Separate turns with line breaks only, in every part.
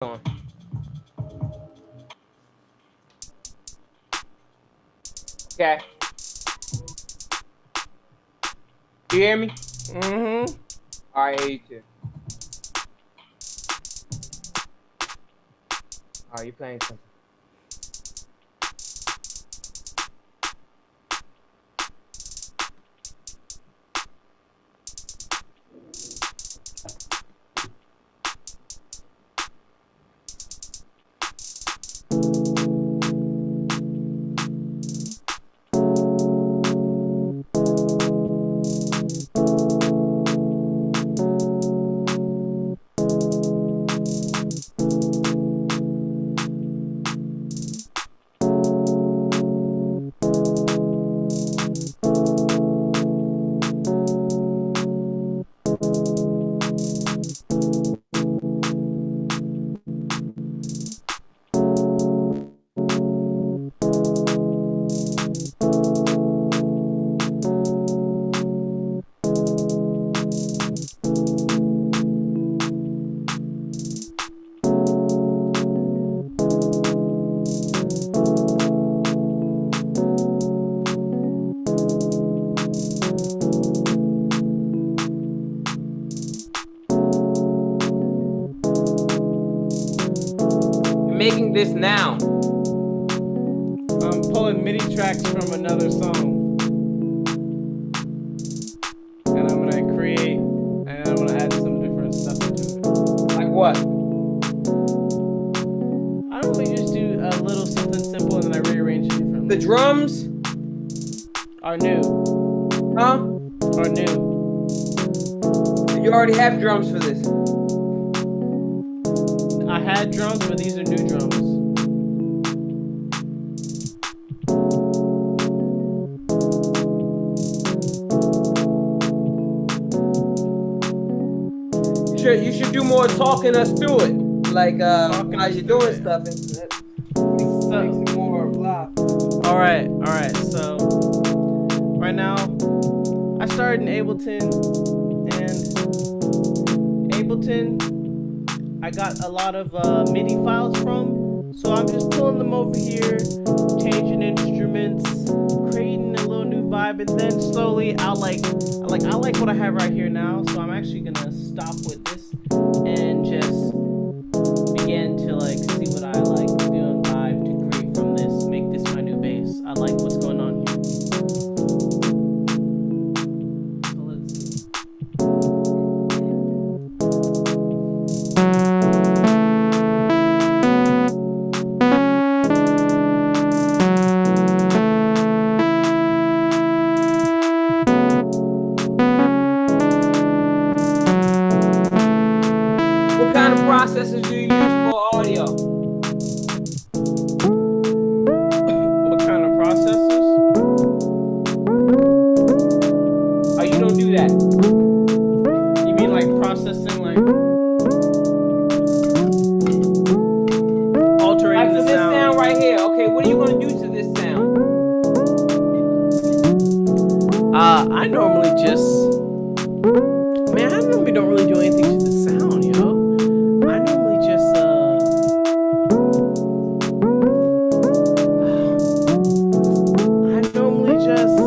On. Okay. You hear me?
Mm-hmm.
All right, I hear you too. All right, you playing something. You're making this now.
I'm pulling MIDI tracks from another song. And I'm gonna create, and I'm gonna add some different stuff into it.
Like what?
I normally just do a little something simple and then I rearrange it differently.
The drums?
Are new.
Huh?
Are new.
You already have drums for this.
I had drums, but these are new drums.
You should do more talking us through it. Like
Talking
as
us
you're
through
doing
it.
stuff. Makes it more blah.
Alright. So, right now, I started in Ableton, and Ableton, I got a lot of MIDI files from, so I'm just pulling them over here, changing instruments, creating a little new vibe, and then slowly I like what I have right here now, so I'm actually gonna stop with this and just begin to see what I like doing vibe to create from this, make this my new base. I like what's going on here. So let's see.
What kind of processors do you use for audio?
What kind of processors?
Oh, you don't do that.
You mean like processing, like altering
Like
the
for this
sound?
sound right here. Okay, what are you gonna do to this sound?
I normally don't really do anything to the sound, yo. I normally just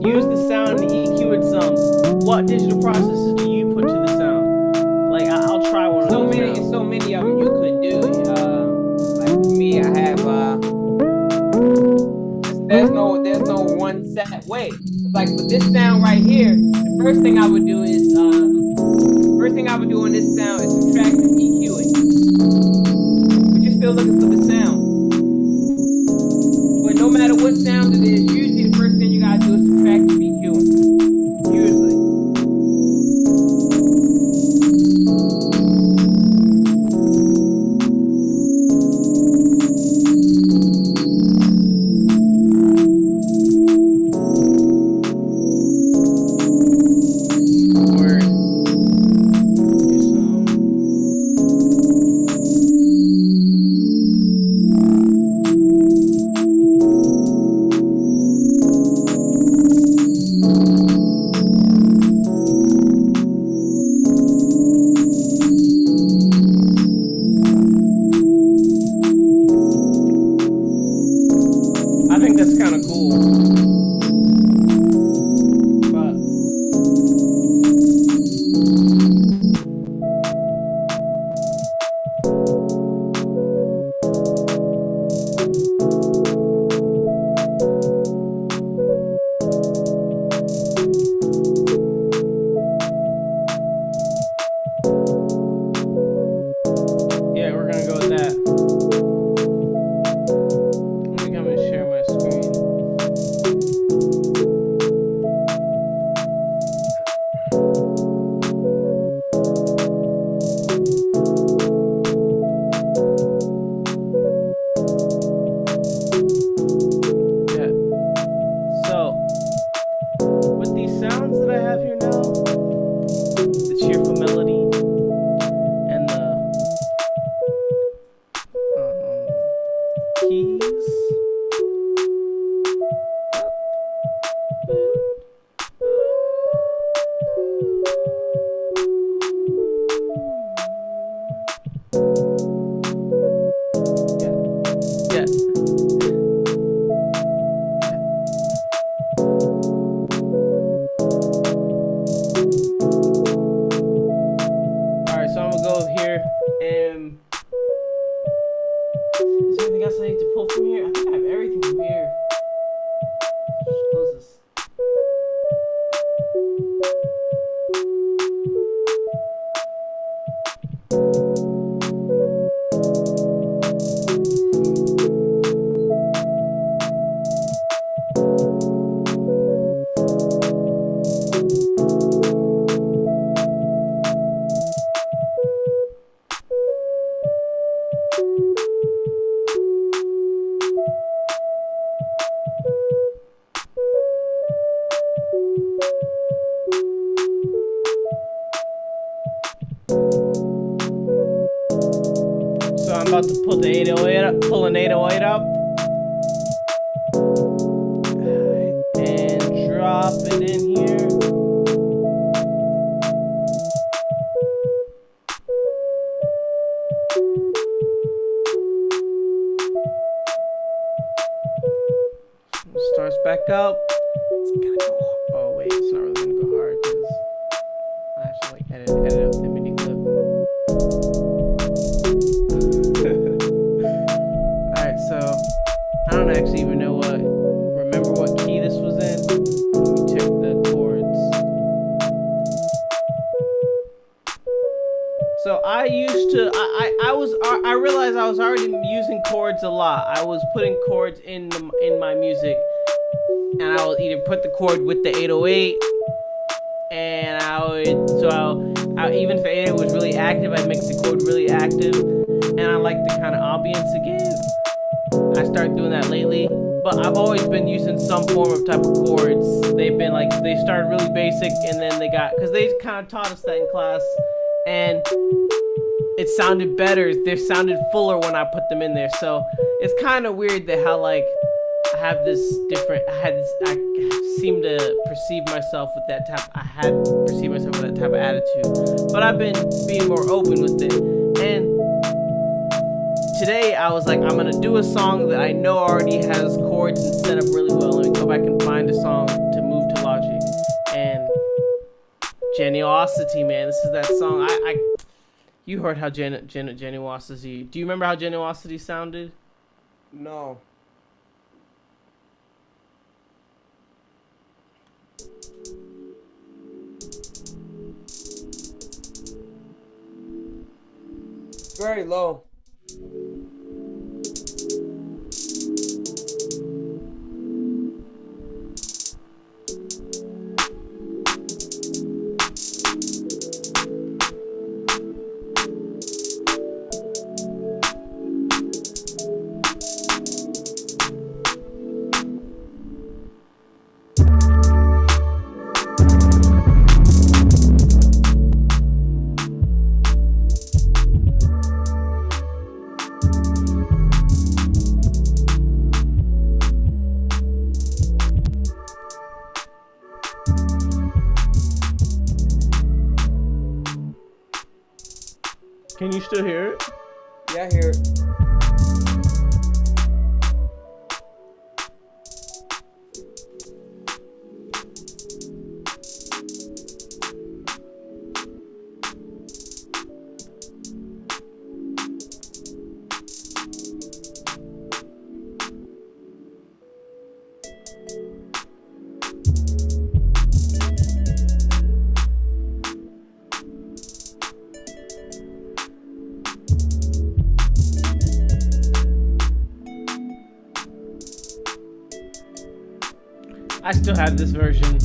use the sound and EQ it some. What digital processes do you put to the sound? Like I'll try one of those.
So many of them you could do. Like for me, I have there's no one set way. Like for this sound right here, the first thing I would do on this sound is subtract and EQ it. But you're still looking for the sound. But no matter what sound it is, usually the first thing you gotta do is subtract and EQ it. Usually.
Word. Do some I'm. Is there anything else I need to pull from here? I think I have everything from here. Just close this. So I'm about to pull the 808 up, pull an 808 up, and drop it in here. Starts back up. It's gonna go. Oh wait, it's not really gonna go hard because I have to like edit up the mini clip. Alright, so I don't actually even know remember what key this was in. Check the chords. So I used to, I realized I was already using chords a lot. I was putting chords in my music, and I would either put the chord with the 808, and even if the 808 was really active, I'd make the chord really active, and I like the kind of ambience it gave. I started doing that lately, but I've always been using some form of type of chords. They've been like, they started really basic, and then because they kind of taught us that in class, and it sounded better. They sounded fuller when I put them in there. So it's kind of weird that how like I have this different. I seem to perceive myself with that type. I had perceived myself with that type of attitude, but I've been being more open with it. And today I was like, I'm gonna do a song that I know already has chords and set up really well. Let me go back and find a song to move to Logic. And Genuosity, man, this is that song. You heard how Genuosity. Do you remember how Genuosity sounded?
No. Very low.
Can you still hear it?
Yeah, I hear it.
I still have this version.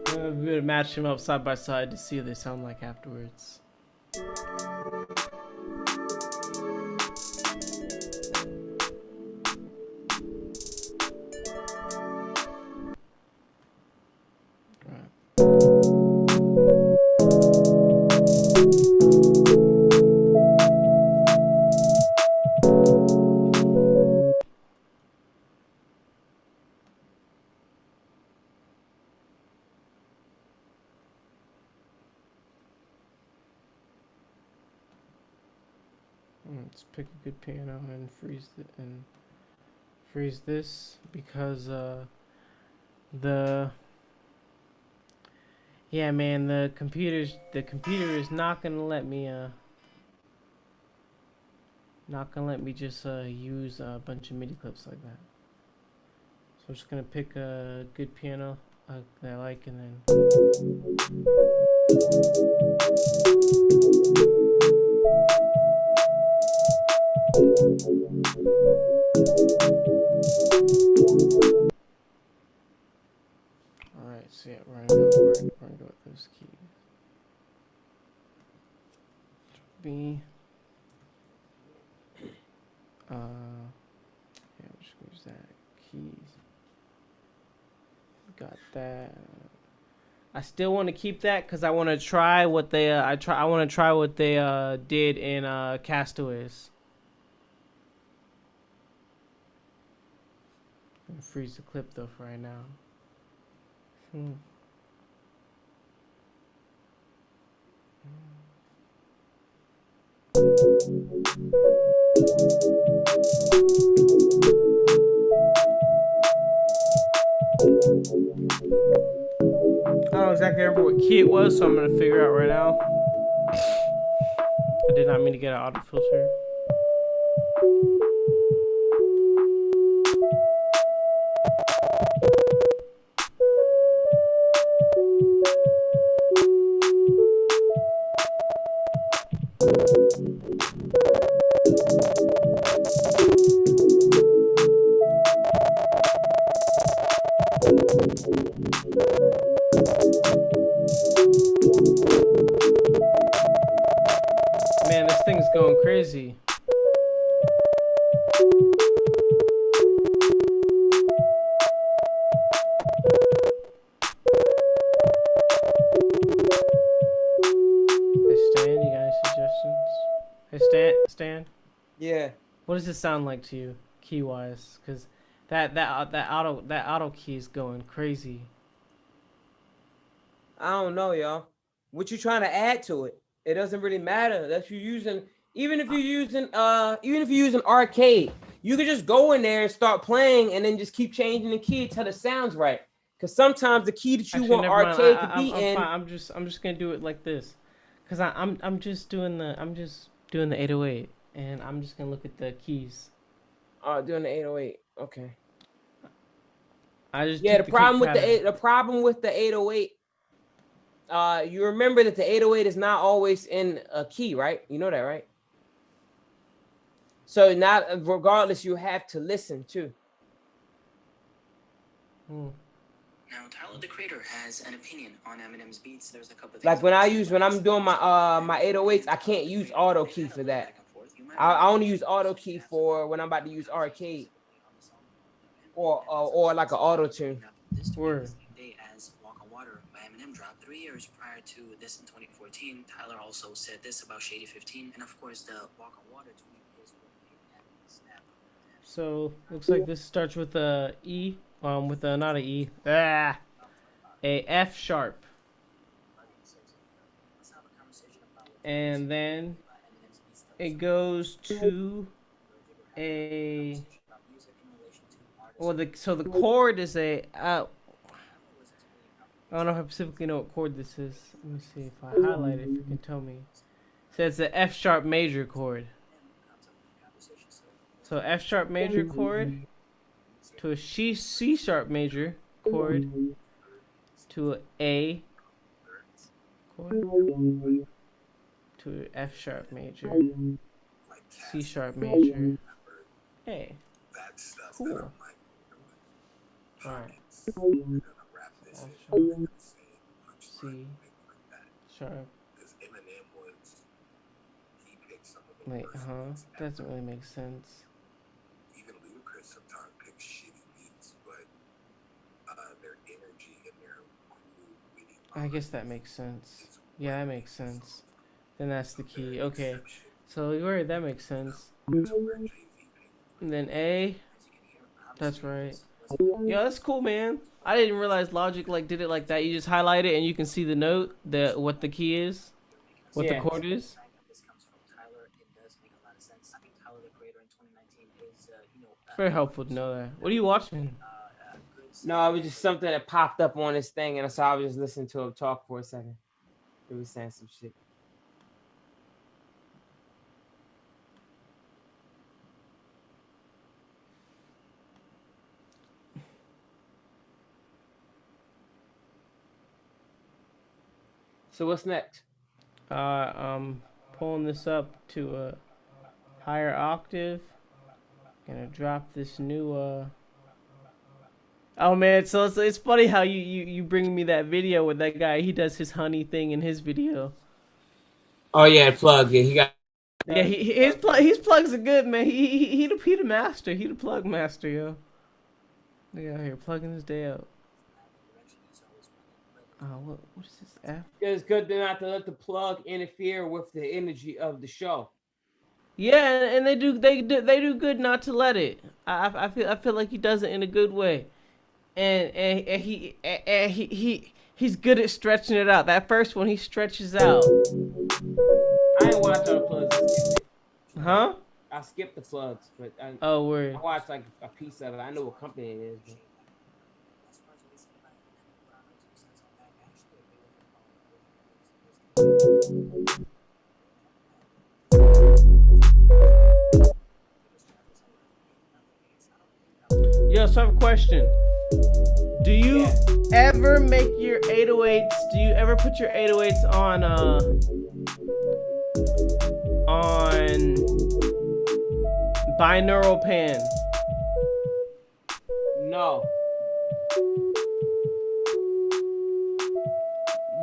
I'm gonna match them up side by side to see what they sound like afterwards. Let's pick a good piano and freeze it and freeze this because the yeah, man, the computer is not gonna let me just use a bunch of MIDI clips like that. So I'm just gonna pick a good piano that I like, and then alright, so yeah, we're gonna go with those keys. B. Yeah, I'm just gonna use that. Keys. Got that. I still want to keep that because I want to try what they I want to try what they did in Castaways. I'm gonna freeze the clip though for right now. I don't exactly remember what key it was, so I'm gonna figure out right now. I did not mean to get an auto filter. Man, this thing's going crazy. Hey Stan, you got any suggestions? Hey Stan.
Yeah.
What does this sound like to you, key wise? Cause that auto key is going crazy.
I don't know, y'all. What you trying to add to it? It doesn't really matter. That you're using, even if you're using arcade, you could just go in there and start playing, and then just keep changing the key till it sounds right. Because sometimes the key that you want arcade to be in.
I'm just gonna do it like this, cause I'm just doing the 808, and I'm just gonna look at the keys.
Doing the 808. Okay.
The
problem with the 808. You remember that the 808 is not always in a key, right? You know that, right? So not regardless, you have to listen too.
Now, Tyler the Creator has an opinion on Eminem's beats. There's a couple of things
like when I'm doing my my 808s, I can't use auto key for that. I only use auto key for when I'm about to use arcade or like an auto tune.
Word.
As Walk on Water by Eminem dropped 3 years prior to this in 2014. Tyler also said this about Shady 15, and of course the Walk on Water tweet is what made that snap.
So looks like this starts with a E, with a not a E, a F sharp, and then it goes to a so the chord is a I don't know if I specifically know what chord this is. Let me see if I highlight it, if you can tell me. So it's the F sharp major chord. So F sharp major chord to a C sharp major chord to a chord to an F sharp major, C sharp major, A. Cool. Alright. F sharp, C sharp. Wait, doesn't really make sense.
Even Ludacris sometimes picks shitty beats, but their energy and their
I guess that makes sense. Yeah, that makes sense. Then that's the key. Okay. So you're that makes sense. And then A. That's right. Yeah, that's cool, man. I didn't realize Logic did it like that. You just highlight it and you can see the note, what the key is, what the chord is.
This comes from Tyler. It does make a lot of sense. I think Tyler the Creator in 2019 is,
Very helpful to know that. What are you watching?
No, it was just something that popped up on this thing, and so I was just listening to him talk for a second. He was saying some shit. So what's next?
I'm pulling this up to a higher octave. Gonna drop this new Oh man, so it's funny how you bring me that video with that guy. He does his honey thing in his video.
Oh yeah, plug. Yeah, he got.
Yeah, his plugs are good, man. He the master. He the plug master, yo. They out here plugging his day out. What is this F?
It's good not to let the plug interfere with the energy of the show.
Yeah, and they do good not to let it. I feel like he does it in a good way, and he's good at stretching it out. That first one he stretches out.
I ain't watch all the plugs.
Huh?
I skipped the plugs, but
Oh, word.
I watched like a piece of it. I know what company it is. But...
Yo, so I have a question. Do you ever make your 808s? Do you ever put your 808s on binaural pan?
No.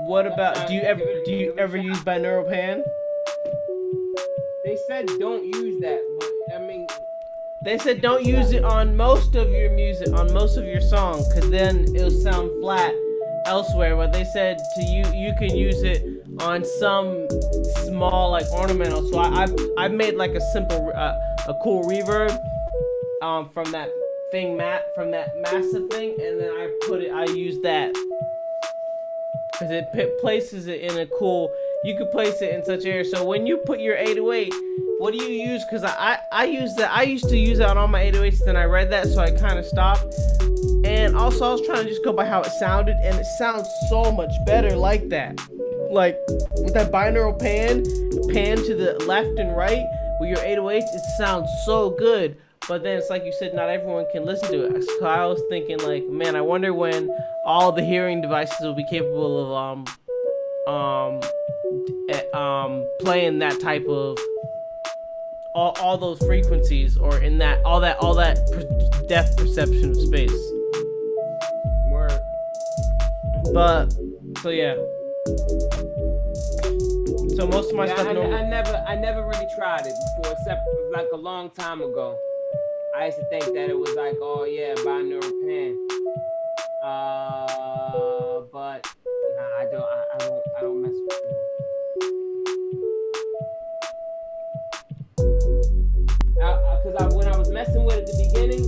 What about do you ever use binaural pan?
They said don't use that, but I mean
they said don't use it on most of your music, on most of your songs, because then it'll sound flat elsewhere. But they said to you can use it on some small like ornamental. So I've made like a simple a cool reverb from that massive thing, and then I use that because it places it in a cool. You could place it in such areas. So when you put your 808, what do you use? Because I use that. I used to use that on all my 808s. Then I read that, so I kind of stopped. And also, I was trying to just go by how it sounded, and it sounds so much better like that. Like with that binaural pan to the left and right with your 808s, it sounds so good. But then it's like you said, not everyone can listen to it. So I was thinking, like, man, I wonder when all the hearing devices will be capable of playing that type of all those frequencies, or in that all that depth perception of space.
Word.
But so yeah. So most of my stuff.
I never really tried it before, except like a long time ago. I used to think that it was like, oh yeah, binaural pan. But nah, I don't mess with it. Because when I was messing with it at the beginning,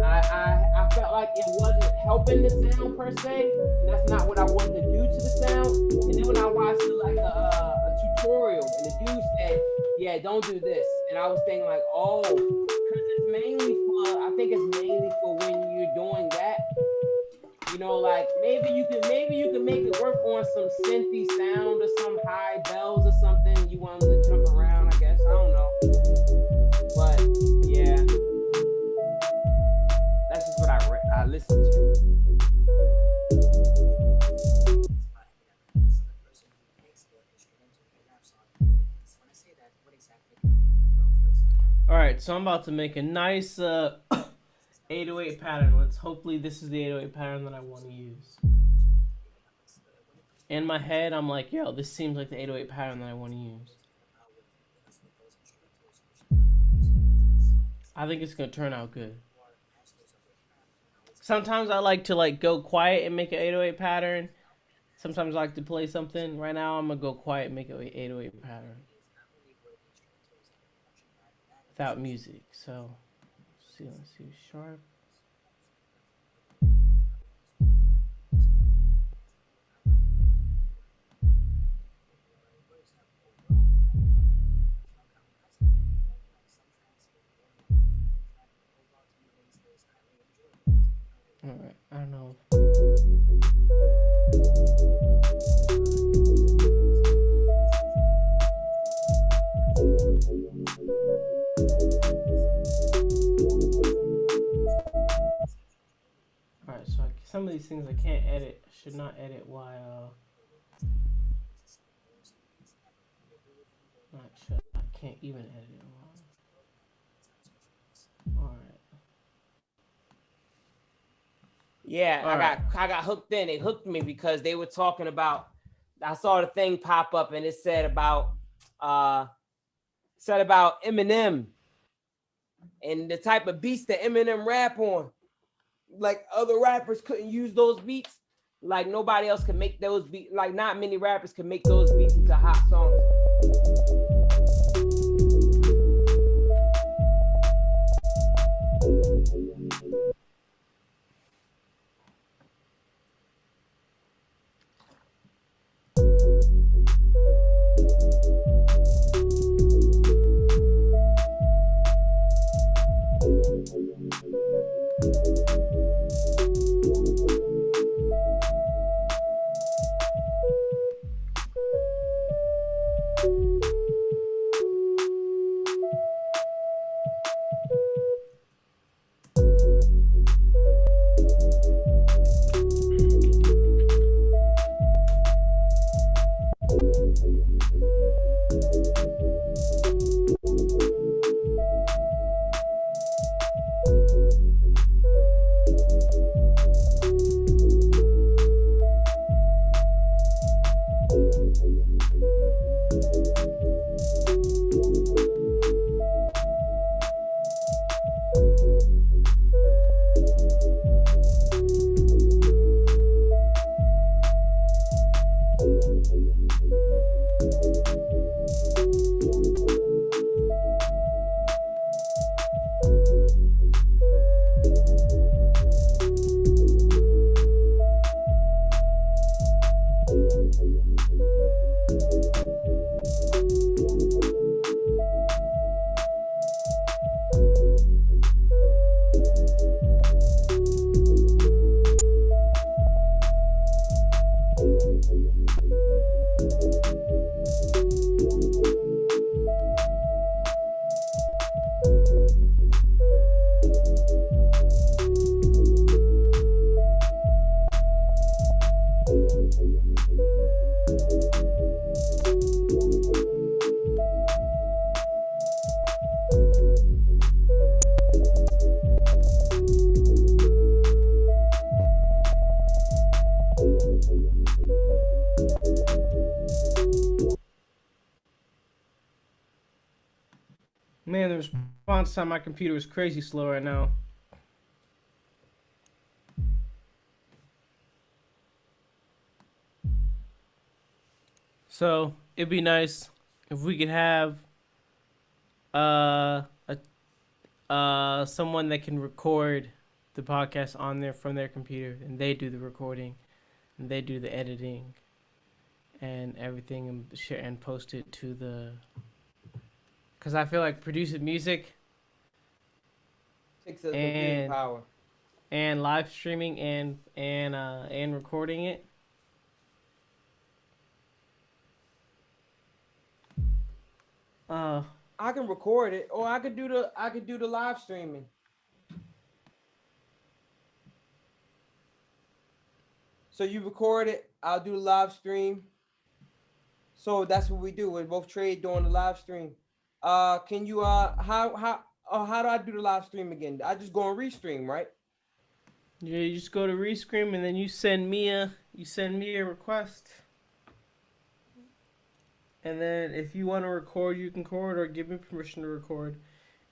I felt like it wasn't helping the sound per se. And that's not what I wanted to do to the sound. And then when I watched like a tutorial, and the dude said, yeah, don't do this. And I was thinking like, oh, because it's mainly for, I think it's mainly for when you're doing that. You know, like maybe you can make it work on some synthy sound or some high bells or something. You want them to jump around, I guess. I don't know. But yeah, that's just what I listened to.
All right, so I'm about to make a nice 808 pattern. Hopefully this is the 808 pattern that I want to use. In my head, I'm like, yo, this seems like the 808 pattern that I want to use. I think it's gonna turn out good. Sometimes I like to go quiet and make an 808 pattern. Sometimes I like to play something. Right now I'm gonna go quiet and make an 808 pattern without music. So let's see sharp. All right, I don't know. All right, so some of these things I can't edit. Should not edit while. Not should. I can't even edit it while. All right.
Yeah,
All right.
I got hooked in. It hooked me because they were talking about. I saw the thing pop up and it said about Eminem and the type of beats that Eminem rap on. Like other rappers couldn't use those beats. Like nobody else could make those beats. Like not many rappers could make those beats into hot songs.
Man, the response time on my computer is crazy slow right now. So it'd be nice if we could have someone that can record the podcast on there from their computer, and they do the recording, and they do the editing, and everything, and share and post it to the. Because I feel like producing music
Takes a computing power.
and live streaming and recording it.
I can record it, or I could do the live streaming. So you record it, I'll do the live stream. So that's what we do. We both trade during the live stream. Can you how do I do the live stream again? I just go and restream, right?
Yeah, you just go to Restream and then you send me a request. And then if you want to record, you can record, or give me permission to record,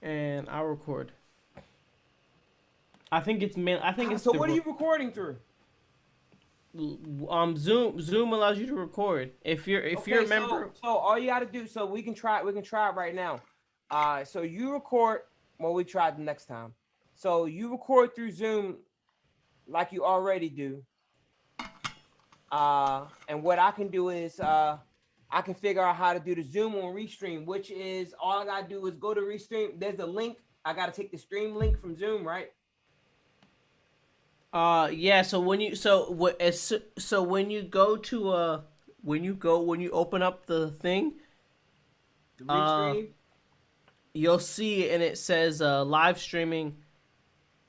and I'll record. I think it's
So what are you recording through?
Zoom allows you to record if you're a member.
So all you got to do, so we can try it right now. So you record. Well, we tried the next time. So you record through Zoom, like you already do. And what I can do is I can figure out how to do the Zoom on Restream, which is all I gotta do is go to Restream. There's a link. I gotta take the stream link from Zoom, right?
Yeah. So when you so what as so when you go to when you open up the thing,
The
uh,
restream.
you'll see and it says live streaming.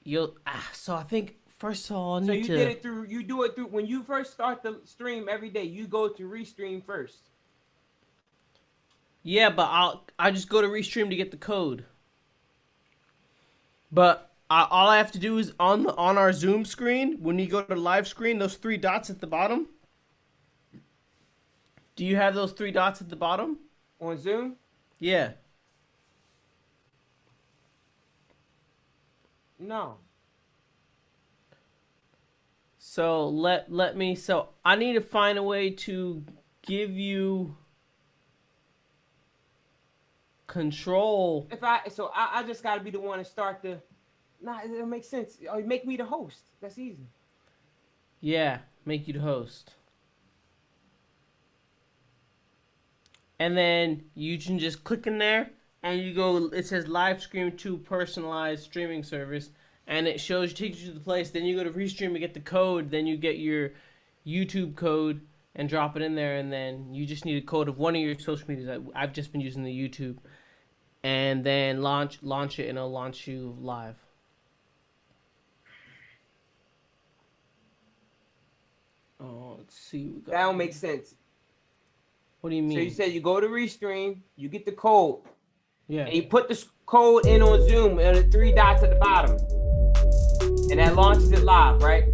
You'll so I think first of all I
So
need
you did
to.
it through. You do it through when you first start the stream every day. You go to restream first.
Yeah, but I just go to restream to get the code. But all I have to do is on our Zoom screen when you go to live screen, those three dots at the bottom. Do you have those three dots at the bottom?
On Zoom?
Yeah.
No.
So let me. So I need to find a way to give you control.
I just got to be the one to start the. Nah, it makes sense. Oh, you make me the host. That's easy.
Yeah, make you the host. And then you can just click in there and you go, it says live stream to personalized streaming service, and it shows, takes you to the place. Then you go to restream and get the code. Then you get your YouTube code and drop it in there, and then you just need a code of one of your social medias. I've just been using the YouTube, and then launch it, and it'll launch you live. Oh, let's see.
That don't make sense.
What do you mean?
So you said you go to restream, you get the code,
yeah.
and you put the code in on Zoom and the three dots at the bottom, and that launches it live, right?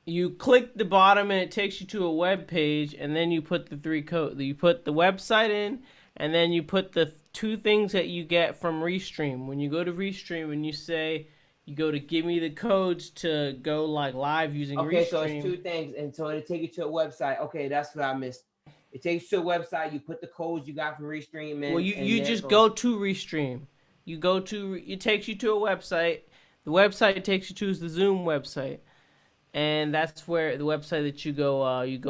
You click the bottom and it takes you to a web page, and then you put the three code. You put the website in, and then you put the two things that you get from Restream. When you go to Restream and you say you go to give me the codes to go like live using
Okay,
Restream.
so it's two things, and so it'll take you to a website. Okay, that's what I missed. It takes you to a website. You put the codes you got from Restream in.
Well, you just go to Restream. You go to it takes you to a website. The website it takes you to is the Zoom website. And that's where the website that you go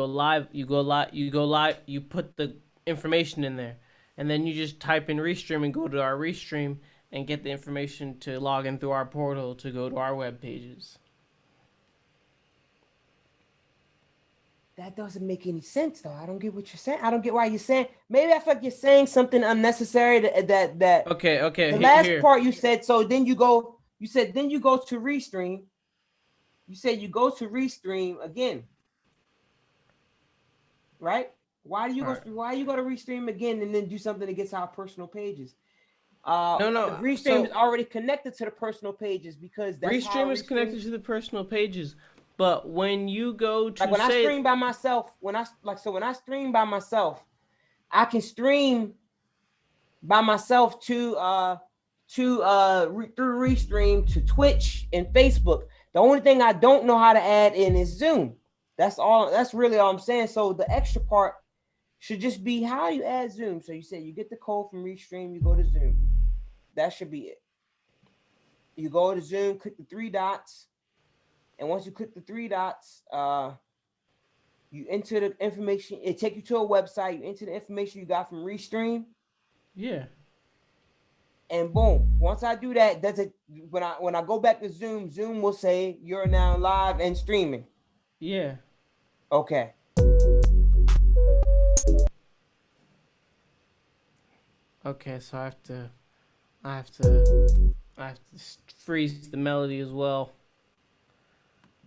live, you put the information in there, and then you just type in Restream and go to our Restream and get the information to log in through our portal to go to our web pages.
That doesn't make any sense, though. I don't get what you're saying. I don't get why you're saying. Maybe I feel like you're saying something unnecessary. That
Okay.
The last part you said. So then you go. You said then you go to Restream. You said you go to Restream again, right? Why do you
Right.
Why you go to Restream again and then do something that gets our personal pages?
No.
The Restream is already connected to the personal pages because that's
Restream is connected to the personal pages. But when you go to
like when I stream by myself, when I stream by myself, I can stream by myself to through Restream to Twitch and Facebook. The only thing I don't know how to add in is Zoom. That's all. That's really all I'm saying. So the extra part should just be how you add Zoom. So you said you get the code from Restream, you go to Zoom. That should be it. You go to Zoom, click the three dots, and once you click the three dots, you enter the information. It take you to a website. You enter the information you got from Restream.
Yeah.
And boom, once I do that, that's it. When I go back to Zoom, Zoom will say you're now live and streaming.
Yeah.
Okay.
Okay, so I have to freeze the melody as well.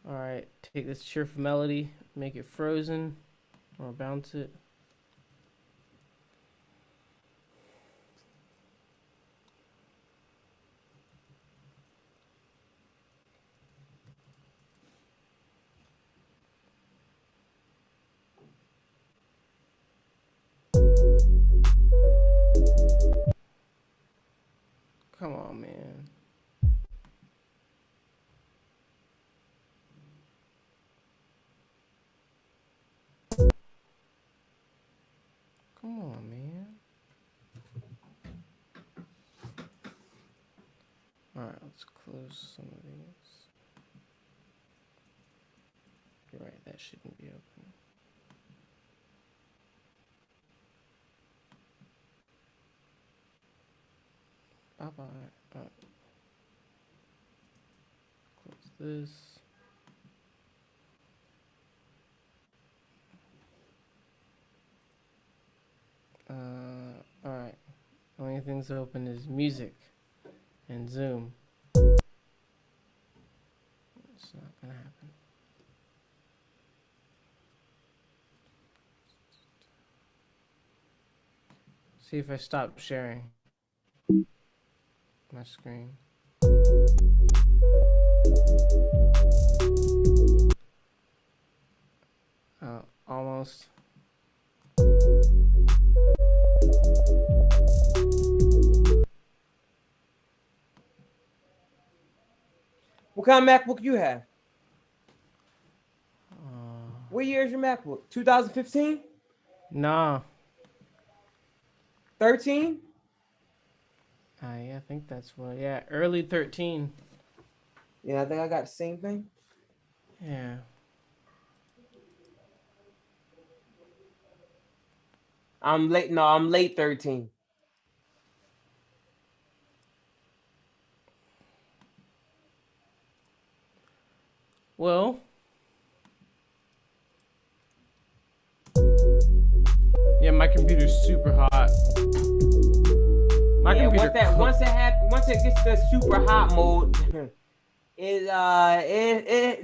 All right, take this cheerful melody, make it frozen, or bounce it. Come on, man. Come on, man. Alright, let's close some of these. You're right, that shouldn't be open. Bye-bye. Close. this. All right. Only things open is music and Zoom. It's not gonna happen. See if I stop sharing my screen. Almost.
What kind of MacBook you have?
Uh,
What year is your MacBook? 2015?
nah.
13?
Yeah, I think that's what. Yeah, early 13.
Yeah, I think I got the same thing.
Yeah.
I'm late. No, I'm late 13.
Well. Yeah, my computer's super hot. My computer.
Once it gets to super hot mode, it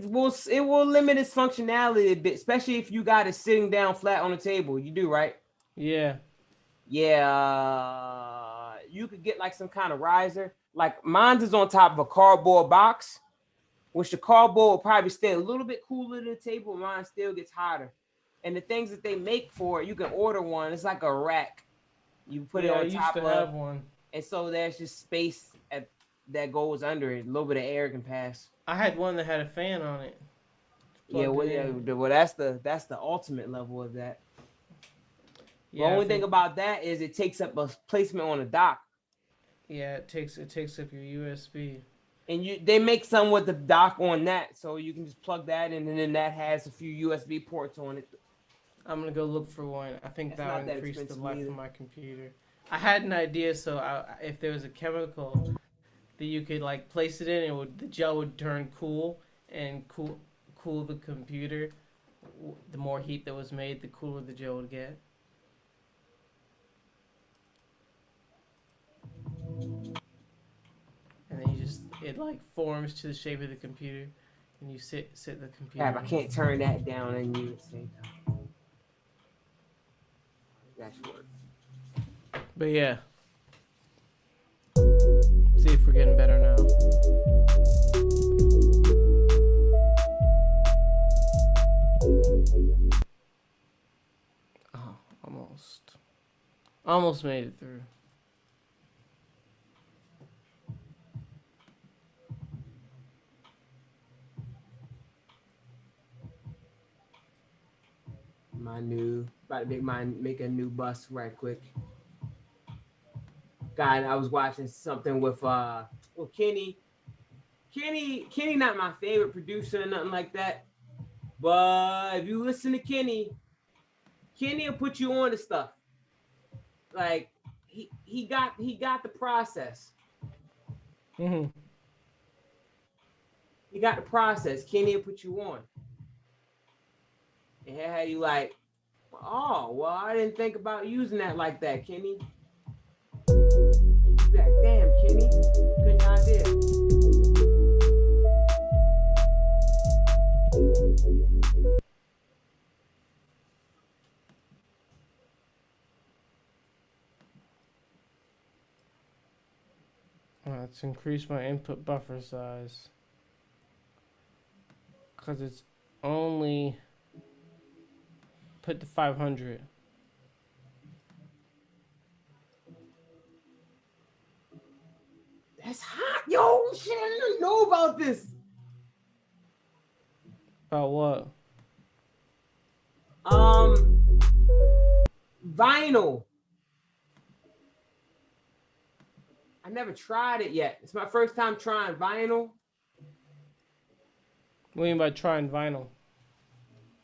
will limit its functionality a bit, especially if you got it sitting down flat on the table. You do, right?
Yeah.
Yeah, you could get like some kind of riser. Like mine's is on top of a cardboard box, which the cardboard will probably stay a little bit cooler than the table. Mine still gets hotter. And the things that they make for it, you can order one. It's like a rack. You put it on
I used
top
to
of,
have one.
and so there's just space that goes under it. A little bit of air can pass.
I had one that had a fan on it.
Yeah, well, that's the ultimate level of that.
Yeah,
the only thing about that is it takes up a placement on a dock.
Yeah, it takes up your USB.
And they make some with the dock on that, so you can just plug that in, and then that has a few USB ports on it.
I'm gonna go look for one. I think
That's
that would
not that
increase the
expensive
life
either.
of my computer. I had an idea, so if there was a chemical that you could like place it in, the gel would turn cool and cool the computer. The more heat that was made, the cooler the gel would get. And then it like forms to the shape of the computer, and you sit the computer.
I can't turn that down and use at the same time. That should work.
But yeah. See if we're getting better now. Oh, almost made it through.
About to make a new bus right quick. God, I was watching something with Kenny. Kenny not my favorite producer or nothing like that. But if you listen to Kenny will put you on to stuff. Like he got the process.
Mm-hmm.
He got the process. Kenny will put you on. And how you like, oh, well, I didn't think about using that like that, Kenny. You're like, damn, Kenny, good idea.
Let's increase my input buffer size. Because it's only put to 500.
That's hot, yo! Shit, I didn't know about this.
About what?
Vinyl. I never tried it yet. It's my first time trying vinyl.
What do you mean by trying vinyl?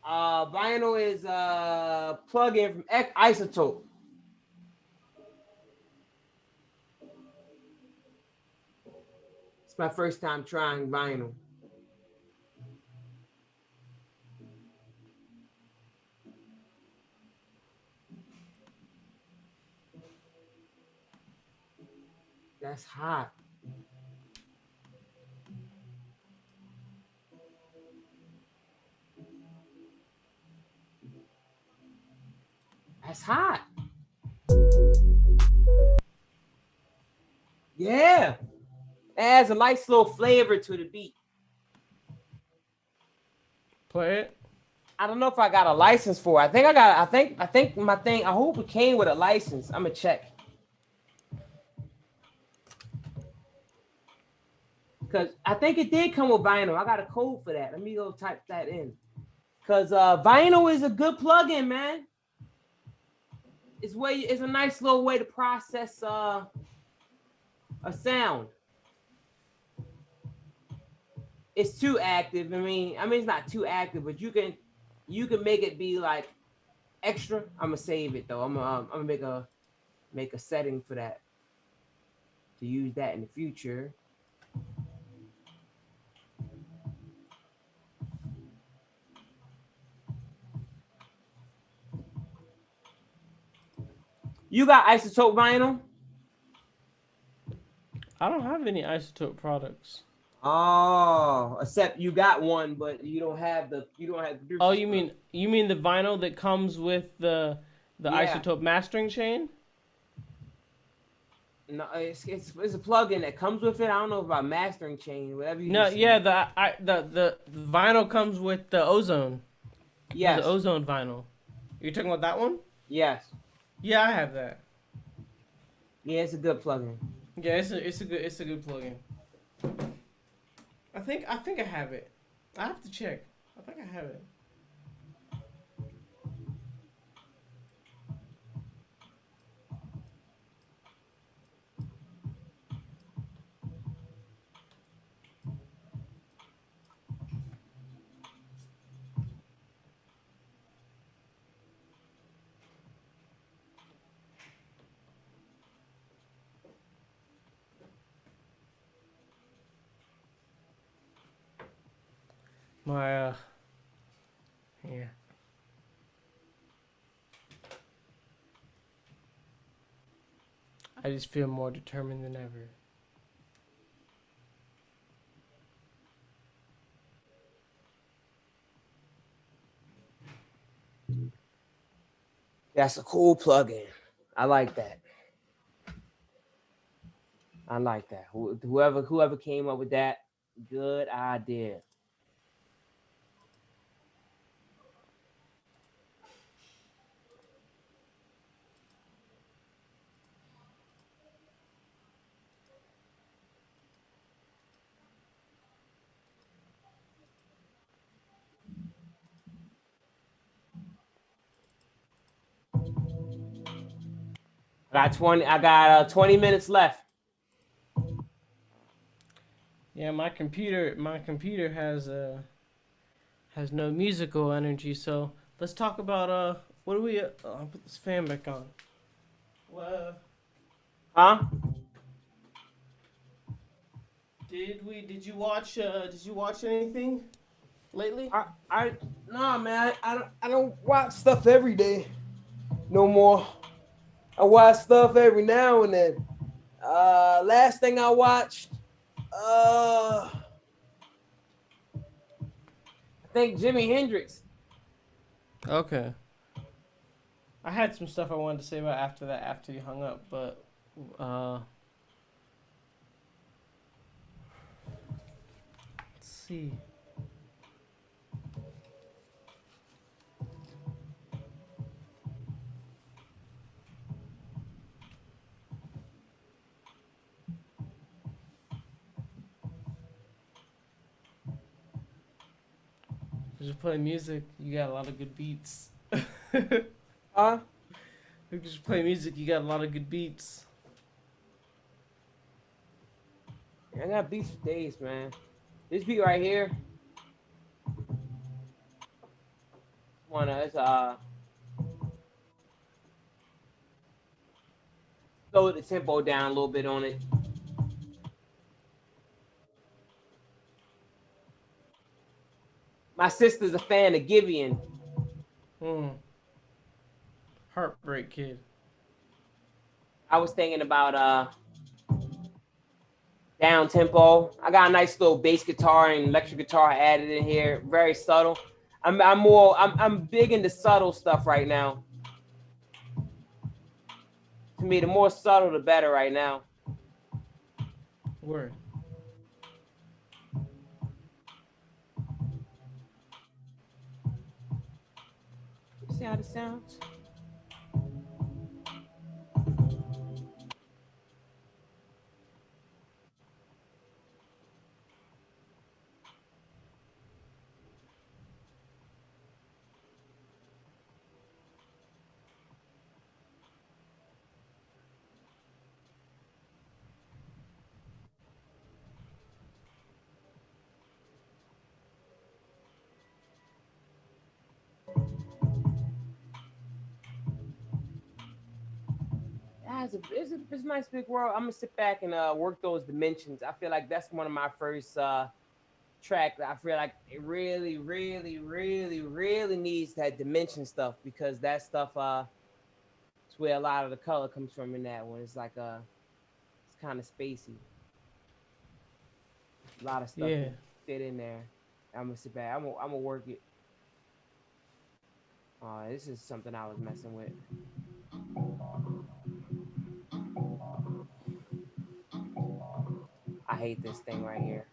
Vinyl is a plug-in from Isotope. It's my first time trying vinyl. That's hot. That's hot. Yeah. It adds a nice little flavor to the beat.
Play it.
I don't know if I got a license for it. I think my thing, I hope it came with a license. I'm gonna check. Cause I think it did come with vinyl. I got a code for that. Let me go type that in. Cause vinyl is a good plugin, man. It's a nice little way to process a sound. It's too active. I mean it's not too active, but you can make it be like extra. I'm gonna save it though. I'm gonna make a setting for that to use that in the future. You got Isotope vinyl?
I don't have any Isotope products.
Oh, except you got one, but you don't have.
Oh, you mean the vinyl that comes with the
Yeah.
Isotope mastering chain?
No, it's a plugin that comes with it. I don't know about mastering chain, whatever you.
No,
just
yeah,
said.
the vinyl comes with the ozone.
Yes.
The ozone vinyl. You're talking about that one?
Yes.
Yeah, I have that.
Yeah, it's a good plugin.
Yeah, it's a good plugin. I think I have it. I have to check. I think I have it. My yeah. I just feel more determined than ever.
That's a cool plugin. I like that. I like that. Whoever came up with that, good idea. I got 20 minutes left.
Yeah, my computer has no musical energy, so let's talk about what do we I'll put this fan back on.
Huh?
Did you watch anything lately?
No, man, I don't watch stuff every day no more. I watch stuff every now and then. Last thing I watched, I think Jimi Hendrix.
Okay. I had some stuff I wanted to say about after that, after you hung up, but let's see. Just play music. You got a lot of good beats.
Huh?
You just play music. You got a lot of good beats.
I got beats for days, man. This beat right here. It's slow the tempo down a little bit on it. My sister's a fan of Giveon.
Heartbreak Kid.
I was thinking about down tempo. I got a nice little bass guitar and electric guitar added in here, very subtle. I'm big into subtle stuff right now. To me, the more subtle, the better right now.
Word.
See how this sounds? It's a nice big world. I'm gonna sit back and work those dimensions. I feel like that's one of my first track that I feel like it really, really, really, really needs that dimension stuff, because that stuff it's where a lot of the color comes from in that one. It's like it's kind of spacey. A lot of stuff
Yeah.
can fit in there. I'm gonna sit back. I'm gonna work it. This is something I was messing with. I hate this thing right here.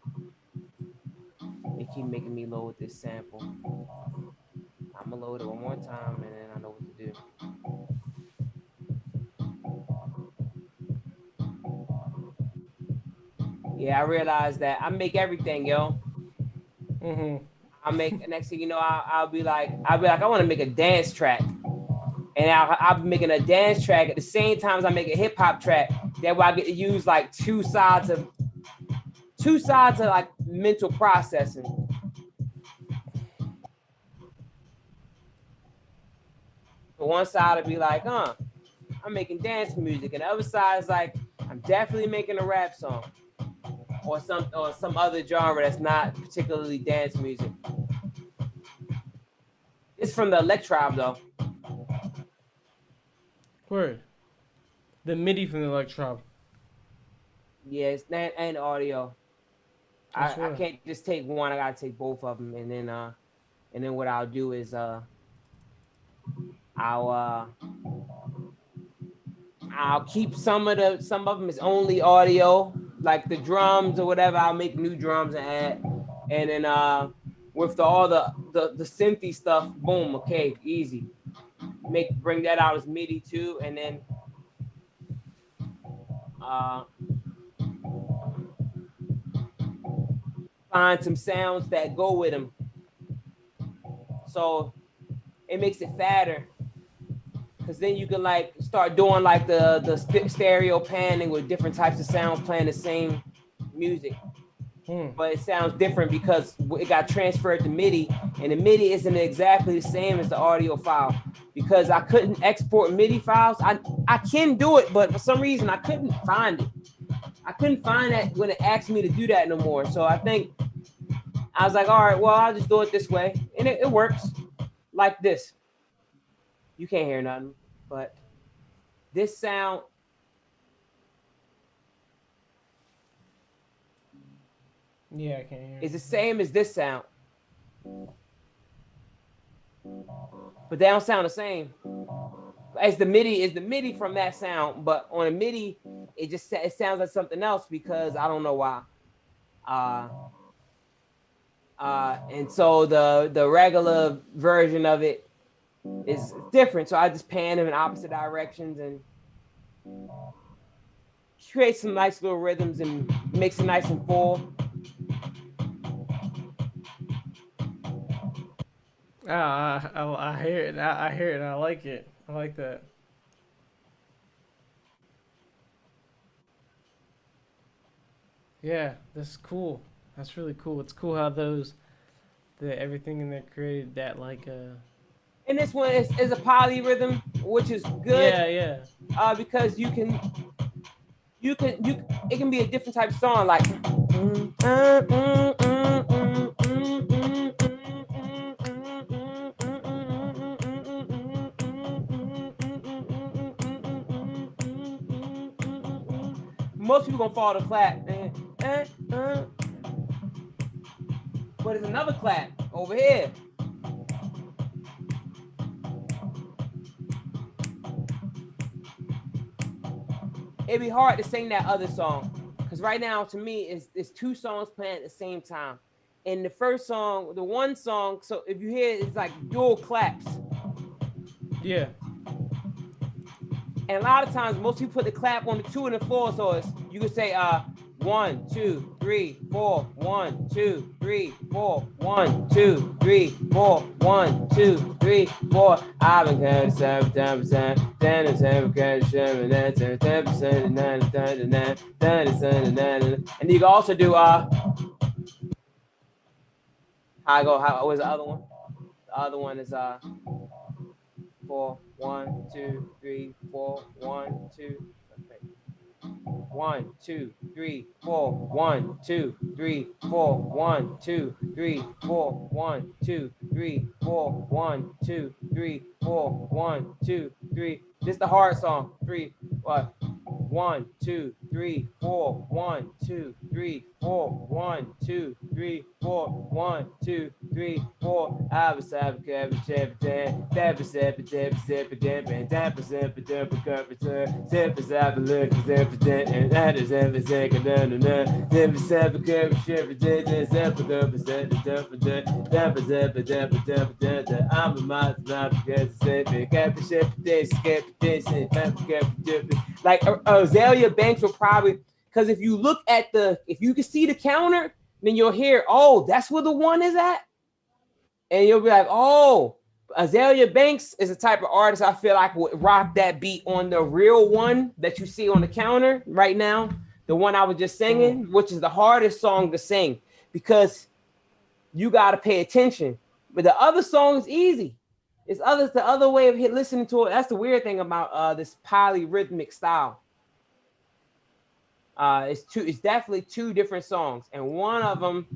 They keep making me load this sample. I'm gonna load it one more time and then I know what to do. Yeah, I realized that I make everything, yo. I make, next thing you know, I'll be like, I want to make a dance track. And I'll be making a dance track at the same time as I make a hip hop track. That way I get to use like two sides of like mental processing. But one side would be like, I'm making dance music, and the other side is like, I'm definitely making a rap song, or some other genre that's not particularly dance music. It's from the Electribe though.
Word. The MIDI from the Electribe.
Yes, and audio. I can't just take one. I gotta take both of them, and then what I'll do is I'll keep some of them is only audio, like the drums or whatever. I'll make new drums and add, and then with all the synthy stuff, boom, okay, easy. Bring that out as MIDI too, and then find some sounds that go with them. So it makes it fatter, because then you can like start doing like the stereo panning with different types of sounds playing the same music. But it sounds different because it got transferred to MIDI, and the MIDI isn't exactly the same as the audio file, because I couldn't export MIDI files. I can do it, but for some reason I couldn't find it. I couldn't find that when it asked me to do that no more. So I think I was like, all right, well, I'll just do it this way. And it works like this. You can't hear nothing, but this sound
Yeah, I can't hear.
is the same as this sound. But they don't sound the same. As the MIDI is the MIDI from that sound, but on a MIDI, it sounds like something else, because I don't know why. And so the regular version of it is different. So I just pan them in opposite directions and create some nice little rhythms and mix it nice and full.
I hear it. I hear it. I like it. I like that. Yeah, that's cool. That's really cool. It's cool how everything in there created that like
And this one is a polyrhythm, which is good.
Yeah.
Because it can be a different type of song, like most people gonna fall to clap. uh. But it's another clap over here. It'd be hard to sing that other song because right now, to me, it's two songs playing at the same time. And the first song, the one song, so if you hear it, it's like dual claps.
Yeah.
And a lot of times, most people put the clap on the 2 and the 4, so it's, you could say 1, 2, 3, 4, 1, 2, 3, 4, 1, 2, 3, 4, 1, 2, 3, 4. I've been counting 7%, 10%, 10%, and you can also do how was the other one? The other one is 4, 1, 2, 3, 4, 1, 2. 1, 2, 3, 4, 1, 2, 3, 4, 1, 2, 3, 4, 1, 2, 3, 4, 1, 2, 3, 4, 1, 2, 3. This is the hard song. 3, what? 1, 2, 3, 4, 1, 2, 3, 4, 1, 2, 3, 4, 1, 2, 3, 4. I was having and that is every second. I'm a like Azalea Banks will probably, because if you look at if you can see the counter, then you'll hear, oh, that's where the 1 is at. And you'll be like, oh, Azalea Banks is a type of artist I feel like would rock that beat on the real 1 that you see on the counter right now. The one I was just singing, which is the hardest song to sing because you got to pay attention. But the other song is easy. It's the other way of listening to it. That's the weird thing about this polyrhythmic style. It's definitely 2 different songs, and one of them,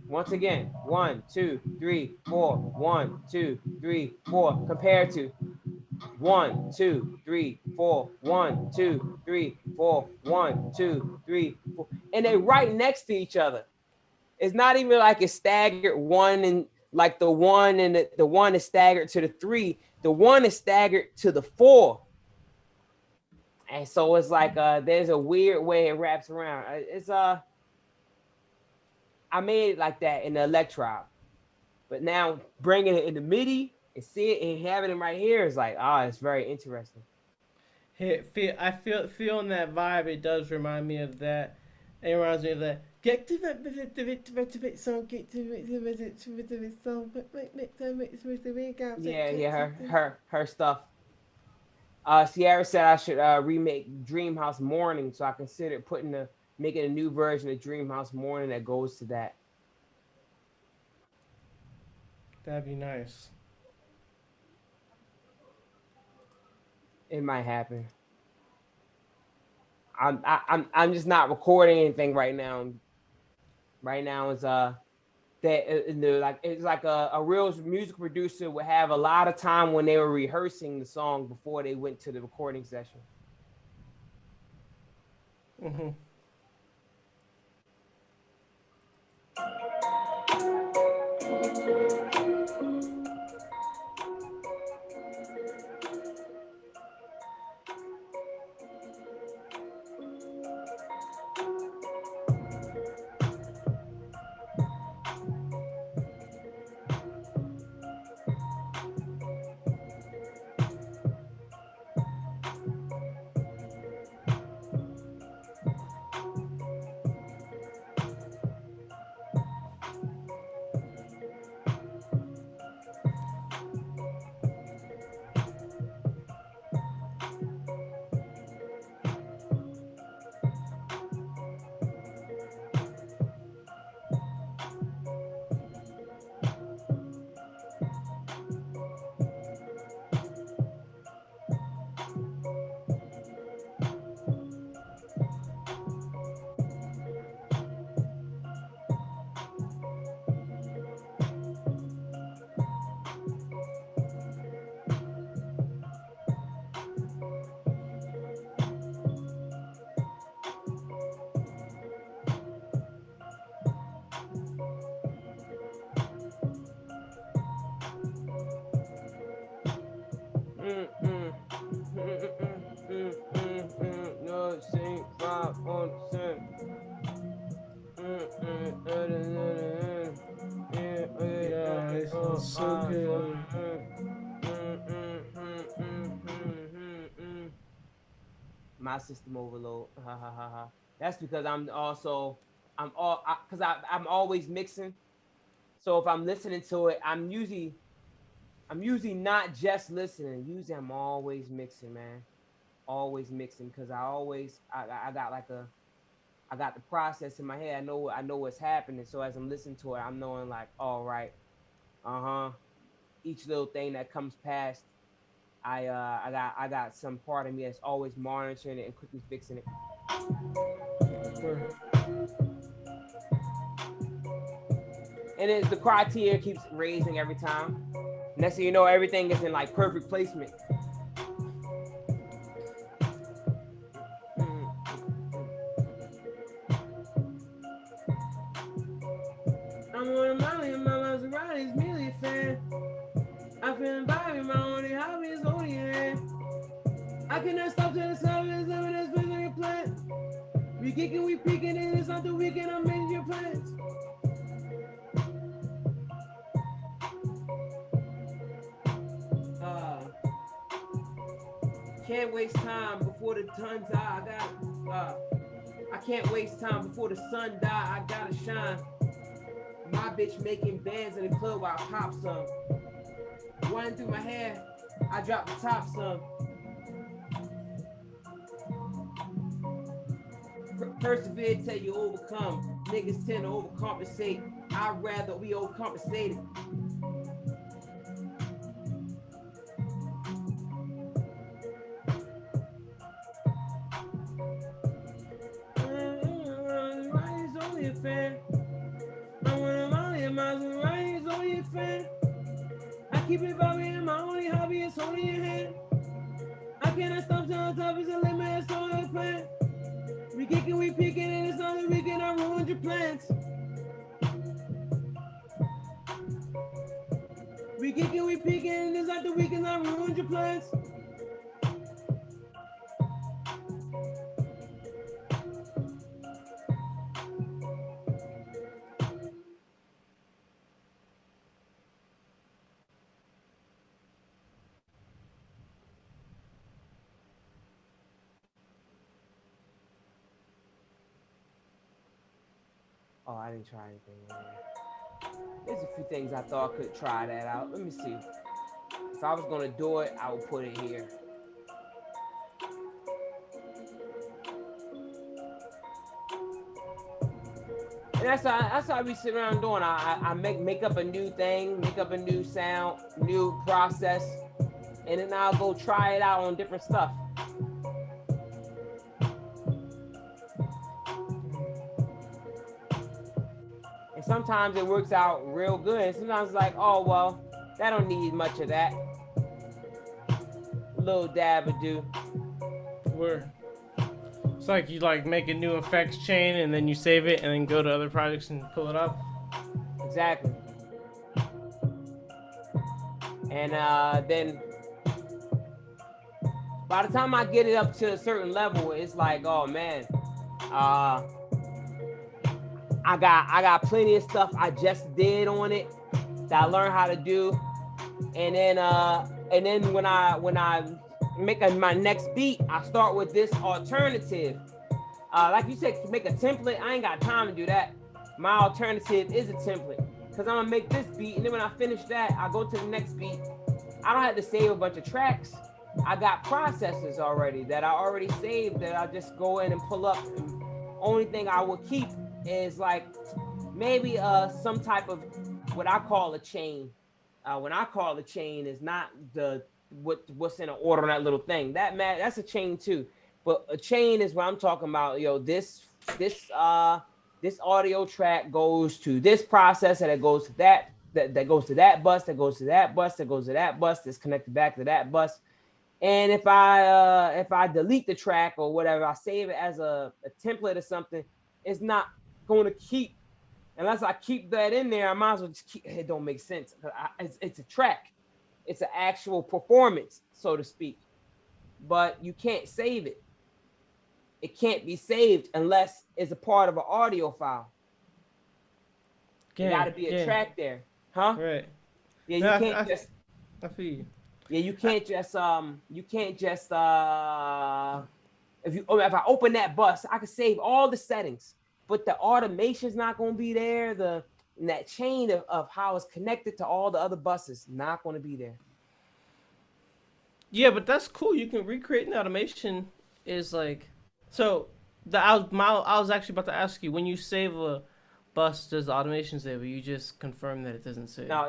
once again, 1, 2, 3, 4, 1, 2, 3, 4, compared to 1, 2, 3, 4, 1, 2, 3, 4, 1, 2, 3, 4, and they right next to each other. It's not even like it's staggered 1 and like the 1 and the 1 is staggered to the 3. The 1 is staggered to the 4. And so it's like there's a weird way it wraps around. It's I made it like that in the Electro, but now bringing it in the MIDI and see it and having it right here is like, it's very interesting.
I feel that vibe. It does remind me of that. It reminds me of that. Get to the song. Get to the song.
Yeah. Her stuff. Sierra said I should remake Dreamhouse Morning, so I considered making a new version of Dreamhouse Morning that goes to that.
That'd be nice.
It might happen. I'm just not recording anything right now. Right now is it's like a real music producer would have a lot of time when they were rehearsing the song before they went to the recording session.
Mm-hmm. So good.
My system overload. Ha ha ha ha. That's because I'm always mixing. So if I'm listening to it, I'm usually not just listening. Usually I'm always mixing, man. Always mixing because I got like I got the process in my head. I know what's happening. So as I'm listening to it, I'm knowing like, all right, each little thing that comes past, I got some part of me that's always monitoring it and quickly fixing it. And the criteria keeps raising every time. Next thing you know, everything is in like perfect placement. I'm on a mountain, my Maserati's merely a fan. I feel vibing, my only hobby is holding your hand. I cannot stop till the sun is living as big as your plan. We kicking, we peeking, and it's not the weekend, I'm making your plans. Can't waste time before the sun die. I can't waste time before the sun die. I gotta shine. My bitch making bands in the club while I pop some. Running through my hair, I drop the top some. Persevere till you overcome. Niggas tend to overcompensate. I'd rather be overcompensated. Maserati's only a fan. I want a Molly and Maserati's only a fan. I keep it vibing and my only hobby is holding your hand. I cannot stop till the top is a limit, that's all I plan. We kicking, we peeking, and it's not the weekend, I ruined your plans. We kicking, we peeking, and it's not the weekend, I ruined your plans. Oh, I didn't try anything. There's a few things I thought I could try that out. Let me see. If I was gonna do it, I would put it here. And that's how I be sitting around doing. I make up a new thing, make up a new sound, new process, and then I'll go try it out on different stuff. And sometimes it works out real good. And sometimes it's like, oh, well, that don't need much of that. A little dab would do.
Where? It's like you like make a new effects chain and then you save it and then go to other projects and pull it up.
Exactly. And then by the time I get it up to a certain level, it's like, oh man, I got plenty of stuff I just did on it that I learned how to do, and then when I make my next beat, I start with this alternative. Like you said, to make a template, I ain't got time to do that. My alternative is a template because I'm gonna make this beat, and then when I finish that, I go to the next beat. I don't have to save a bunch of tracks. I got processes already that I already saved that I just go in and pull up. And only thing I will keep is like maybe some type of what I call a chain. When I call a chain is not what's in an order on that little thing. That's a chain too. But a chain is what I'm talking about. Yo, this audio track goes to this processor that goes to that goes to that bus, that goes to that bus, that goes to that bus, that's connected back to that bus. And if I delete the track or whatever, I save it as a template or something, it's not going to keep, unless I keep that in there, I might as well just keep, it don't make sense. It's a track. It's an actual performance, so to speak. But you can't save it. It can't be saved unless it's a part of an audio file. There got to be a track there. Huh?
Right.
Yeah, you
Yeah,
can't just.
I feel you.
Yeah, you can't just if I open that bus, I can save all the settings, but the automation's not going to be there. And that chain of how it's connected to all the other buses not going to be there.
Yeah, but that's cool. You can recreate an automation. Is like so. I was actually about to ask you when you save a bus, does the automation save? Or you just confirm that it doesn't save?
No,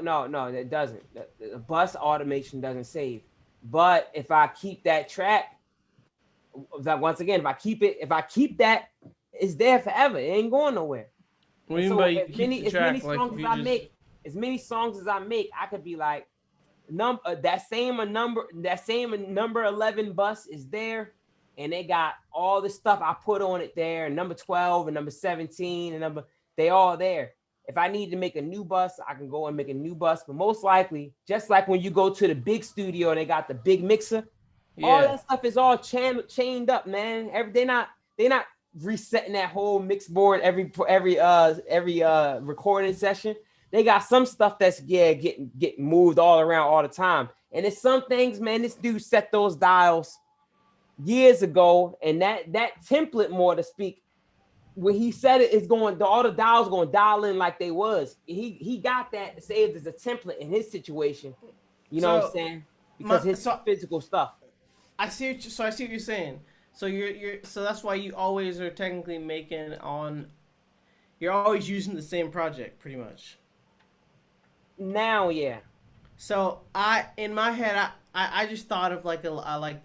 it doesn't. The bus automation doesn't save. But if I keep that track, that once again, if I keep that, it's there forever. It ain't going nowhere.
What do
And
you mean
so
by you
as
keep
many
the track? Like
songs
if
as
you
I
just
make, I could be like, that same number 11 bus is there, and they got all the stuff I put on it there, and number 12 and number 17 and they all there. If I need to make a new bus, I can go and make a new bus. But most likely, just like when you go to the big studio and they got the big mixer, all
yeah.
that stuff is all chained up, man. They're not resetting that whole mix board every recording session. They got some stuff that's getting moved all around all the time. And it's some things, man. This dude set those dials years ago, and that template, more to speak, when he said it, it's going, all the dials going to dial in like they was. He got that saved as a template in his situation. You know what I'm saying? Because his physical stuff.
I see what you're saying. So so that's why you always are technically making on. You're always using the same project, pretty much.
Now, yeah.
So in my head, I just thought of like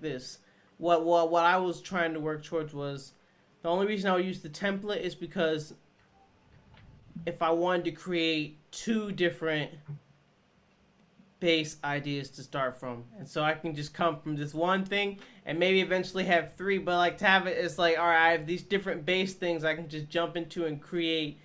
this. What I was trying to work towards was the only reason I would use the template is because if I wanted to create two different base ideas to start from, and so I can just come from this one thing and maybe eventually have three, but like to have it, it's like, all right, I have these different base things I can just jump into and create,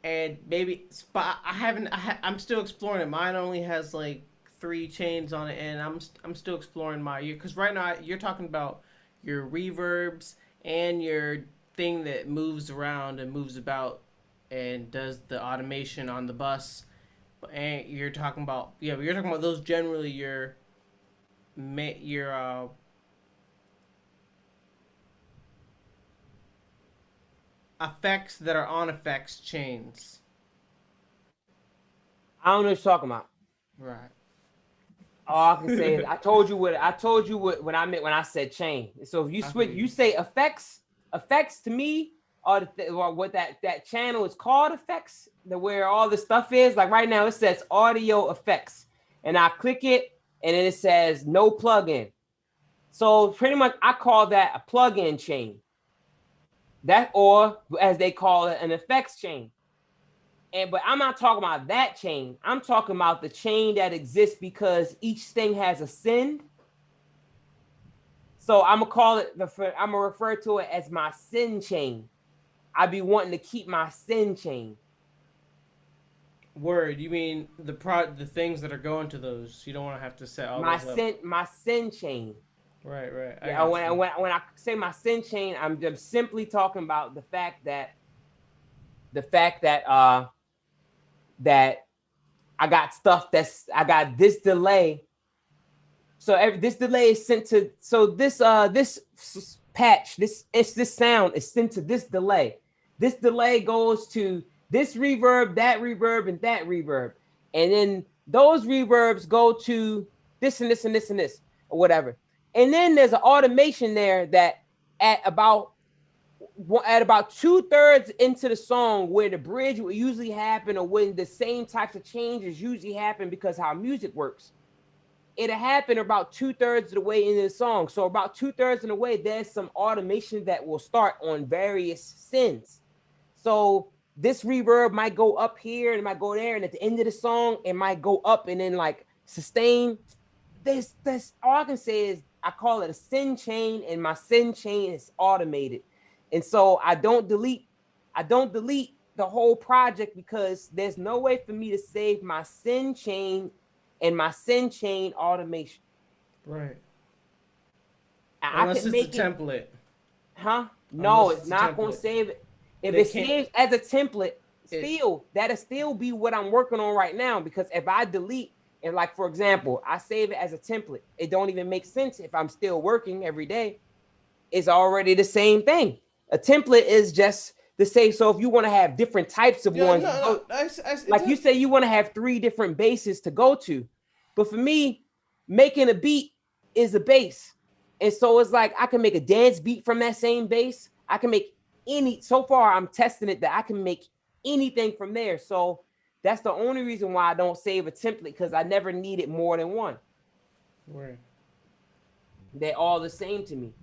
and maybe I'm still exploring it. Mine only has like 3 chains on it, and I'm still exploring because right now you're talking about your reverbs and your thing that moves around and moves about and does the automation on the bus. And you're talking about those generally your effects that are on effects chains.
I don't know what you're talking about.
Right.
All I can say is I told you what I meant when I said chain. So if you switch, you say effects to me, or what that channel is called effects, where all the stuff is. Like right now it says audio effects, and I click it and then it says no plugin. So pretty much I call that a plugin chain. That, or as they call it, an effects chain. But I'm not talking about that chain. I'm talking about the chain that exists because each thing has a send. So I'm gonna refer to it as my send chain. I be wanting to keep my send chain.
Word, you mean the things that are going to those? You don't want to have to set all
my
those
send up. My send chain.
Right.
Yeah, when I say my send chain, I'm just simply talking about the fact that that I got stuff I got this delay. So this delay is sent to, so this patch, this sound is sent to this delay. This delay goes to this reverb, that reverb, and that reverb. And then those reverbs go to this and this and this and this, or whatever. And then there's an automation there that at about 2/3 into the song, where the bridge will usually happen, or when the same types of changes usually happen because how music works, it'll happen about 2/3 of the way into the song. So about 2/3 of the way, there's some automation that will start on various sends. So this reverb might go up here and it might go there, and at the end of the song it might go up and then like sustain. This all I can say is I call it a send chain, and my send chain is automated. And so I don't delete the whole project because there's no way for me to save my send chain and my send chain automation.
Right.
Unless
it's a template.
Huh? No, it's not going to save it. If it saves as a template, that'll still be what I'm working on right now. Because if I delete And like, for example, I save it as a template. It don't even make sense if I'm still working every day. It's already the same thing. A template is just the same. So if you want to have different types of
Yeah,
ones,
no.
like you say, you want to have 3 different bases to go to. But for me, making a beat is a base. And so it's like I can make a dance beat from that same base. I can make so far I'm testing it that I can make anything from there. So that's the only reason why I don't save a template, because I never needed more than one.
Right.
They're all the same to me.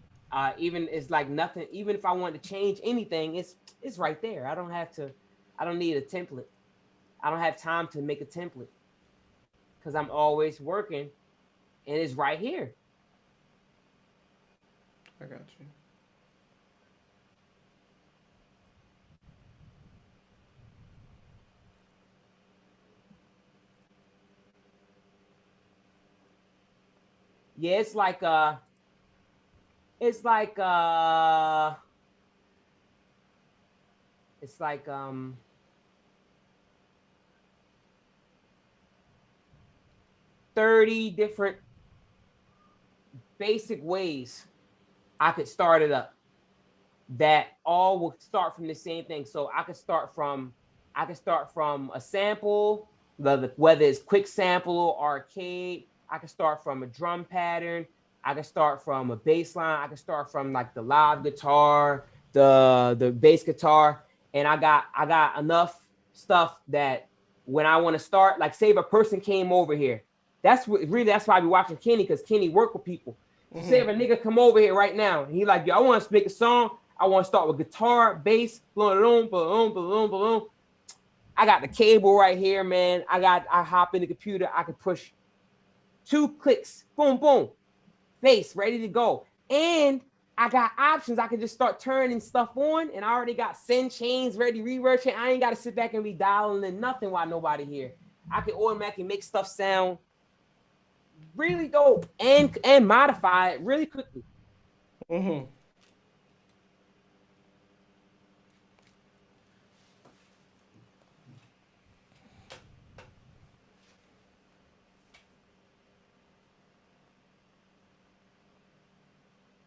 Even it's like nothing. Even if I want to change anything, it's right there. I don't have to. I don't need a template. I don't have time to make a template because I'm always working, and it's right here.
I got you.
Yeah, it's like it's like 30 different basic ways I could start it up that all will start from the same thing. So I could start from a sample, whether it's quick sample or arcade. I could start from a drum pattern. I could start from a bass line. I could start from like the live guitar, the bass guitar, and I got enough stuff that when I want to start, like say if a person came over here, that's why I be watching Kenny, because Kenny work with people. Mm-hmm. Say if a nigga come over here right now, and he like, yo, I want to make a song. I want to start with guitar, bass, boom, boom, boom, boom. I got the cable right here, man. I hop in the computer. I can push 2 clicks, boom, boom, bass ready to go. And I got options. I can just start turning stuff on, and I already got send chains ready, reverb chain. I ain't got to sit back and be dialing in nothing while nobody here. I can automatically make stuff sound really dope and modify it really quickly.
Mm-hmm.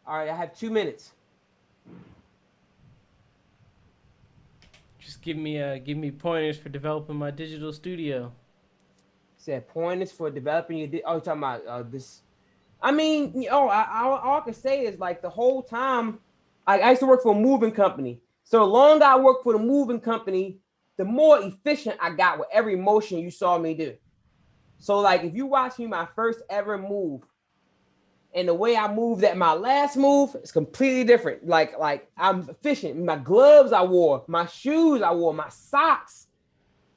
All right, I have 2 minutes.
Just give me pointers for developing my digital studio.
Said pointers for developing your. Oh, you're talking about this. I mean, all I can say is like the whole time I used to work for a moving company. So the longer I worked for the moving company, the more efficient I got with every motion you saw me do. So like if you watch me my first ever move, and the way I moved at my last move is completely different. Like I'm efficient. My gloves I wore, my shoes I wore, my socks,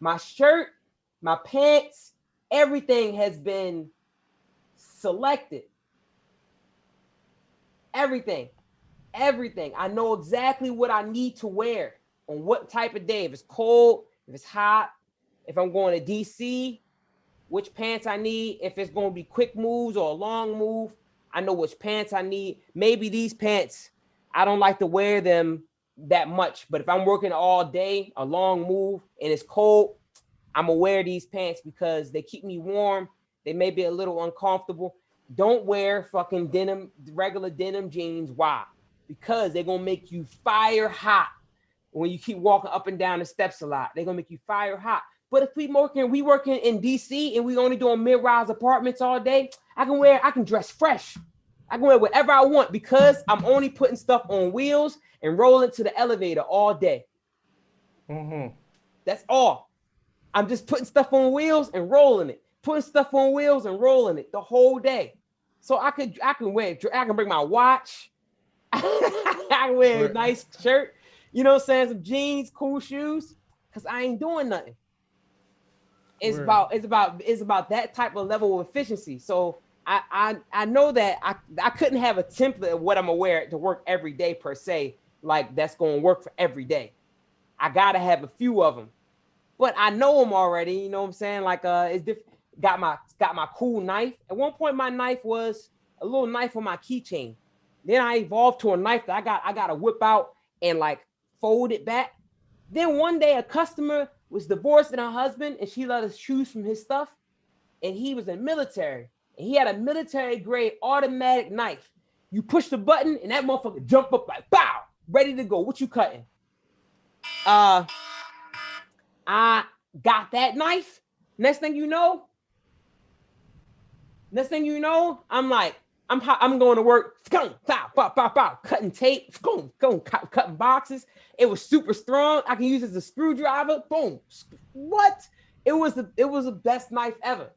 my shirt, my pants, everything has been selected. Everything. I know exactly what I need to wear on what type of day. If it's cold, if it's hot, if I'm going to DC, which pants I need. If it's going to be quick moves or a long move, I know which pants I need. Maybe these pants, I don't like to wear them that much, but if I'm working all day, a long move, and it's cold, I'm gonna wear these pants because they keep me warm. They may be a little uncomfortable. Don't wear fucking denim, regular denim jeans. Why? Because they're gonna make you fire hot when you keep walking up and down the steps a lot. They're gonna make you fire hot. But if we working in DC and we only doing mid-rise apartments all day, I can dress fresh. I can wear whatever I want because I'm only putting stuff on wheels and rolling to the elevator all day.
Mm-hmm.
That's all. I'm just putting stuff on wheels and rolling it. Putting stuff on wheels and rolling it the whole day. So I can bring my watch. I can wear a nice shirt. You know what I'm saying? Some jeans, cool shoes. Because I ain't doing nothing. It's about that type of level of efficiency. So I know that I couldn't have a template of what I'm gonna wear to work every day per se. Like that's gonna work for every day. I gotta have a few of them, but I know them already. You know what I'm saying? Like it's different. Got my cool knife. At one point, my knife was a little knife on my keychain. Then I evolved to a knife that I got to whip out and like fold it back. Then one day a customer was divorcing her husband and she let us choose from his stuff. and he was in the military, and he had a military grade automatic knife. You push the button, and that motherfucker jump up like bow, ready to go. What you cutting? I got that knife. Next thing you know, I'm going to work, cutting tape, cutting boxes. It was super strong. I can use it as a screwdriver. Boom. What? It was the best knife ever.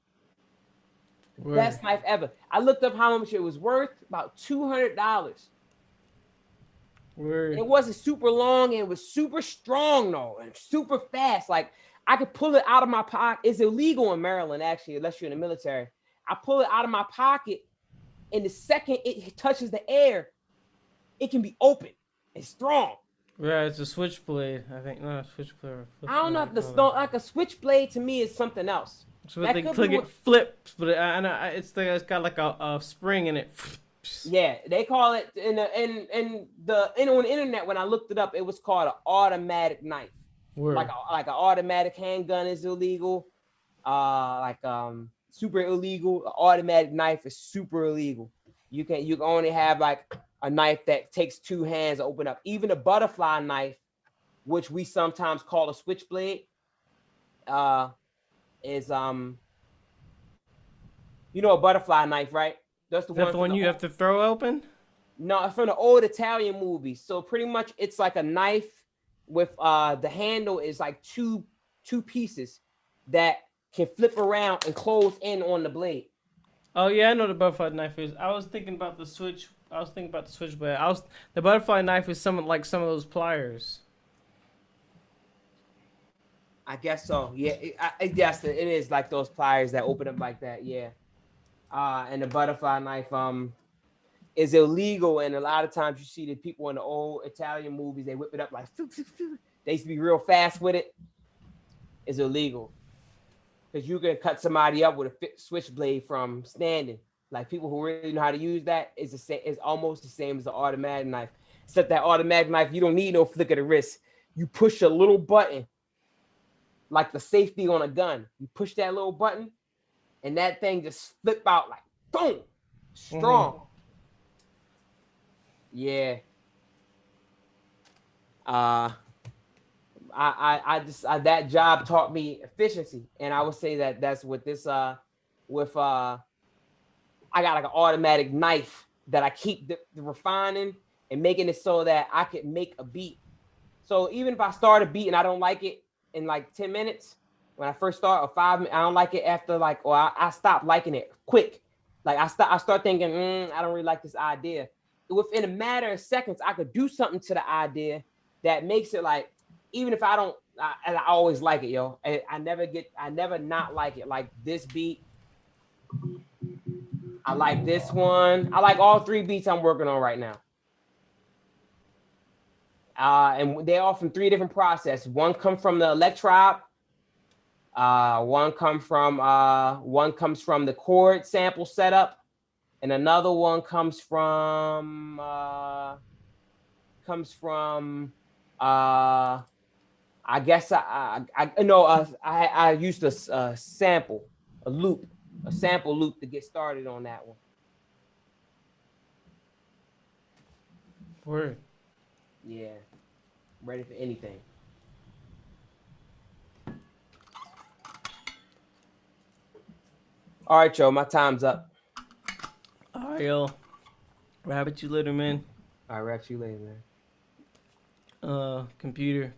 Word.
Best knife ever. I looked up how much it was worth, about $200.
Word.
It wasn't super long, and it was super strong though, and super fast. Like I could pull it out of my pocket. It's illegal in Maryland, actually, unless you're in the military. I pull it out of my pocket, and the second it touches the air, it can be open. It's strong.
Yeah, it's a switchblade. I think not a switchblade.
I don't know if the stone, like a switchblade to me is something else.
So when they click it flips, but it's got like a spring in it.
Yeah, they call it on the internet. When I looked it up, it was called an automatic knife.
Word.
Like an automatic handgun is illegal. Super illegal. An automatic knife is super illegal. You can only have like a knife that takes two hands to open up. Even a butterfly knife, which we sometimes call a switchblade, is a butterfly knife, right? That's the
one you have to throw open?
No, it's from the old Italian movies. So pretty much it's like a knife with the handle is like two pieces that can flip around and close in on the blade.
Oh yeah, I know the butterfly knife is. I was thinking about the switchblade. The butterfly knife is some of those pliers.
I guess so. Yeah, I guess it is like those pliers that open up like that. Yeah. And the butterfly knife is illegal, and a lot of times you see the people in the old Italian movies, they whip it up like they used to be real fast with it. It's illegal because you can cut somebody up with a switchblade from standing. Like people who really know how to use that is almost the same as the automatic knife. Except that automatic knife, you don't need no flick of the wrist. You push a little button, like the safety on a gun. You push that little button, and that thing just flip out like boom, strong. Mm-hmm. Yeah. That job taught me efficiency, and I would say that's what this I got like an automatic knife that I keep the refining and making it so that I could make a beat. So even if I start a beat and I don't like it in like 10 minutes, when I first start, or 5 minutes, I don't like it after I stop liking it quick. Like I start thinking, I don't really like this idea. Within a matter of seconds, I could do something to the idea that makes it like, even if I don't, I always like it, yo. I never not like it. Like this beat, I like this one. I like all 3 beats I'm working on right now. And they're all from 3 different processes. One comes from the Electrop. One comes from the chord sample setup, and another one comes from I guess I used a sample, a sample loop to get started on that one.
Word.
Yeah, ready for anything. All right, yo, my time's up.
All right, yo. Rabbit you later, man.
All right, rap you later, man.
Computers.